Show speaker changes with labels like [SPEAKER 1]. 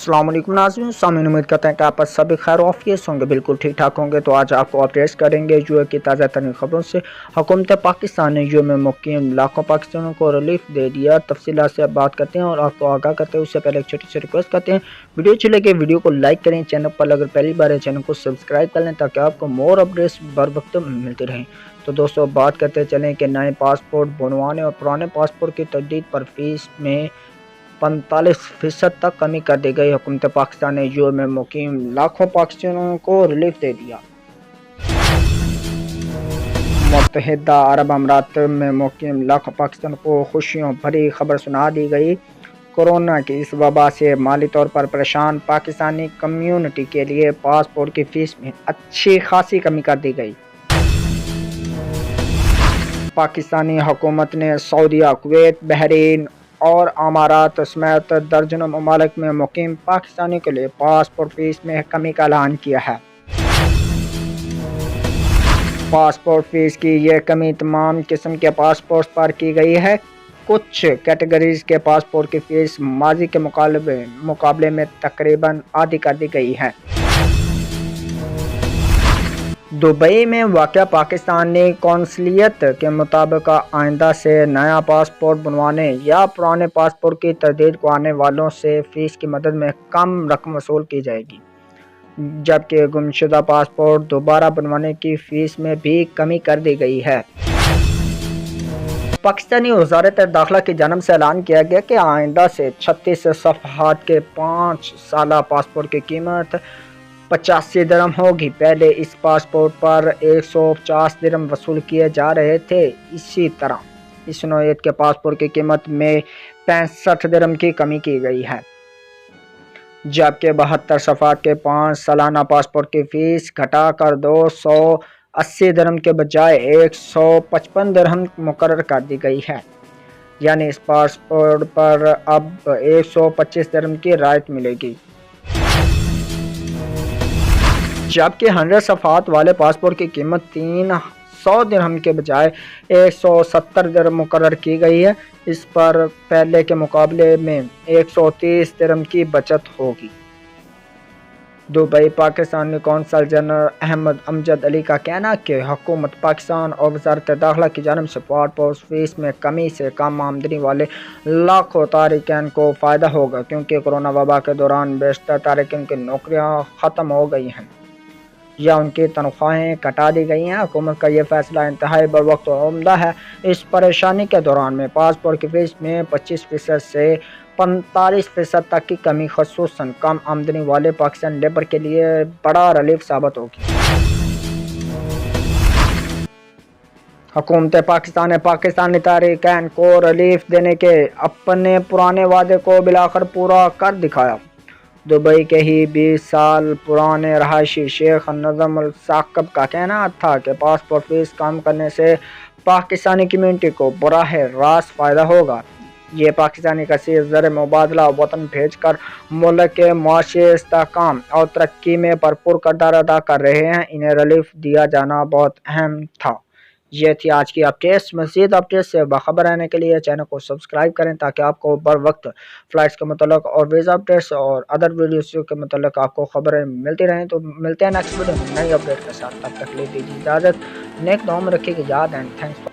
[SPEAKER 1] अस्सलाम वालेकुम नाज़रीन, सामीन उम्मीद करते हैं कि आप सभी खैर ऑफियस होंगे, बिल्कुल ठीक ठाक होंगे। तो आज आपको अपडेट्स करेंगे यूए की ताज़ा तरीन खबरों से। हुकूमत पाकिस्तान ने यूए में मुक़ीम लाखों पाकिस्तानियों को रिलीफ दे दिया। तफसीलात से अब बात करते हैं और आपको आगाह करते हैं। उससे पहले एक छोटी सी रिक्वेस्ट करते हैं, वीडियो अच्छी लगे वीडियो को लाइक करें, चैनल पर अगर पहली बार है चैनल को सब्सक्राइब कर लें ताकि आपको मोर अपडेट्स बर वक्त मिलते रहें। तो दोस्तों बात करते चलें कि नए पासपोर्ट बनवाने और पुराने पासपोर्ट की तजदीद पर फीस में 45% तक कमी कर दी गई। हुकूमत पाकिस्तान ने यूए में मुकीम लाखों पाकिस्तानियों को रिलीफ दे दिया। मुत्तहिदा अरब अमीरात में मुकीम लाखों पाकिस्तानियों को खुशियों भरी खबर सुना दी गई। कोरोना की इस वबा से माली तौर पर परेशान पाकिस्तानी कम्युनिटी के लिए पासपोर्ट की फीस में अच्छी खासी कमी कर दी गई। पाकिस्तानी हुकूमत ने सऊदीया, कुवैत, बहरीन और अमारात समेत दर्जनों ममालिक में मुकीम पाकिस्तानी के लिए पासपोर्ट फीस में कमी का ऐलान किया है। पासपोर्ट फीस की यह कमी तमाम किस्म के पासपोर्ट पर की गई है। कुछ कैटेगरीज के पासपोर्ट की फीस माजी के मुकाबले में तकरीबन आधी कर दी गई है। दुबई में वाक़या पाकिस्तानी कौंसलियत के मुताबिक आइंदा से नया पासपोर्ट बनवाने या पुराने पासपोर्ट की तजदीद को आने वालों से फ़ीस की मदद में कम रकम वसूल की जाएगी, जबकि गुमशुदा पासपोर्ट दोबारा बनवाने की फ़ीस में भी कमी कर दी गई है। पाकिस्तानी वज़ारत दाखिला की जानिब से ऐलान किया गया कि आइंदा से 36 सफ़हात के 5 साला पासपोर्ट की कीमत 85 दिरहम होगी। पहले इस पासपोर्ट पर 150 दिरहम वसूल किए जा रहे थे। इसी तरह इस नौयत के पासपोर्ट की कीमत में 65 दिरहम की कमी की गई है, जबकि 72 सफ़हात के 5 सालाना पासपोर्ट की फ़ीस घटाकर 280 दिरहम के बजाय 155 दिरहम मुकर्रर कर दी गई है। यानी इस पासपोर्ट पर अब 125 दिरहम की रायत मिलेगी, जबकि 100 सफ़हात वाले पासपोर्ट की कीमत 300 दिरहम के बजाय 170 दिरहम मुकर्रर की गई है। इस पर पहले के मुकाबले में 130 दिरहम की बचत होगी। Dubai Pakistani consul general Ahmed Amjad Ali का कहना है कि हुकूमत पाकिस्तान और वज़ारत दाखिला की जानिब से पासपोर्ट फीस में कमी से कम आमदनी वाले लाखों तारिकीन को फ़ायदा होगा, क्योंकि कोरोना वबा के दौरान बेशतर तारिकीन की नौकरियां ख़त्म हो गई हैं या उनकी तनख्वाहें कटा दी गई हैं। हुकूमत का यह फैसला इंतहाई बरवक्त और उम्दा है। इस परेशानी के दौरान में पासपोर्ट की फीस में 25% से 45% तक की कमी ख़ुसूसन कम आमदनी वाले पाकिस्तान लेबर के लिए बड़ा रिलीफ साबित होगी। हुकूमत पाकिस्तान ने पाकिस्तानी तारिकीन को रिलीफ देने के अपने पुराने वादे को बिलाखिर पूरा कर दिखाया। दुबई के ही 20 साल पुराने रहायशी शेख नज़म अल साक़ब का कहना था कि पासपोर्ट फीस कम करने से पाकिस्तानी कम्यूनिटी को बराह रास्त फ़ायदा होगा। ये पाकिस्तानी कसीर ज़र मुबादला वतन भेज कर मुल्क के मुआशी इस्तेहकाम और तरक्की में भरपूर किरदार अदा कर रहे हैं। इन्हें रिलीफ दिया जाना बहुत अहम था। ये थी आज की अपडेट्स। मज़ीद अपडेट्स से बाखबर रहने के लिए चैनल को सब्सक्राइब करें ताकि आपको बर वक्त फ़्लाइट्स के मतलब और वीज़ा अपडेट्स और अदर वीडियोज़ के मतलब आपको खबरें मिलती रहें। तो मिलते हैं नेक्स्ट वीडियो में नई अपडेट के साथ। तब तक ले दीजिए इजाज़त। नेक दुआ में रखिएगा याद एंड थैंक्स।